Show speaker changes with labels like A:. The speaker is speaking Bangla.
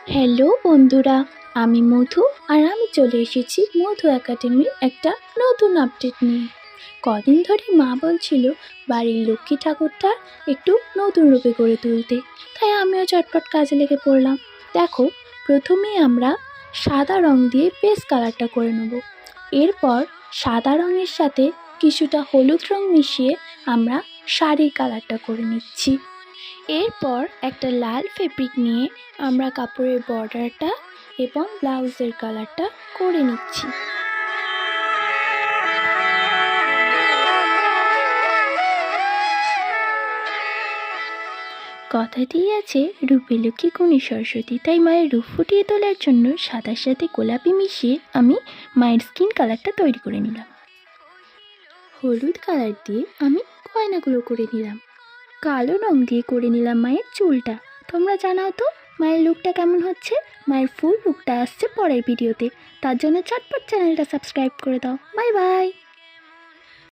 A: হ্যালো বন্ধুরা, আমি মধু আর আমি চলে এসেছি মধু একাডেমির একটা নতুন আপডেট নিয়ে। কদিন ধরে মা বলছিল বাড়ির লক্ষ্মী ঠাকুরটা একটু নতুন রূপে গড়ে তুলতে, তাই আমিও চটপট কাজে লেগে পড়লাম। দেখো, প্রথমেই আমরা সাদা রং দিয়ে বেস কালারটা করে নেব। এরপর সাদা রঙের সাথে কিছুটা হলুদ রং মিশিয়ে আমরা শাড়ির কালারটা করে নিচ্ছি। এরপর একটা লাল ফেব্রিক নিয়ে আমরা কাপড়ের বর্ডারটা এবং ব্লাউজের কালারটা করে নিচ্ছি। কথাতেই আছে রূপে লক্ষ্মী গুণী সরস্বতী, তাই মায়ের রূপ ফুটিয়ে তোলার জন্য সাদার সাথে গোলাপি মিশিয়ে আমি মায়ের স্কিন কালারটা তৈরি করে নিলাম। হলুদ কালার দিয়ে আমি গয়নাগুলো করে নিলাম। কালো রং দিয়ে করে নিলাম মায়ের চুলটা। তোমরা জানাও তো মায়ের লুকটা কেমন হচ্ছে। মায়ের ফুল লুকটা আসছে পরের ভিডিওতে, তার জন্য চটপট চ্যানেলটা সাবস্ক্রাইব করে দাও। Bye bye.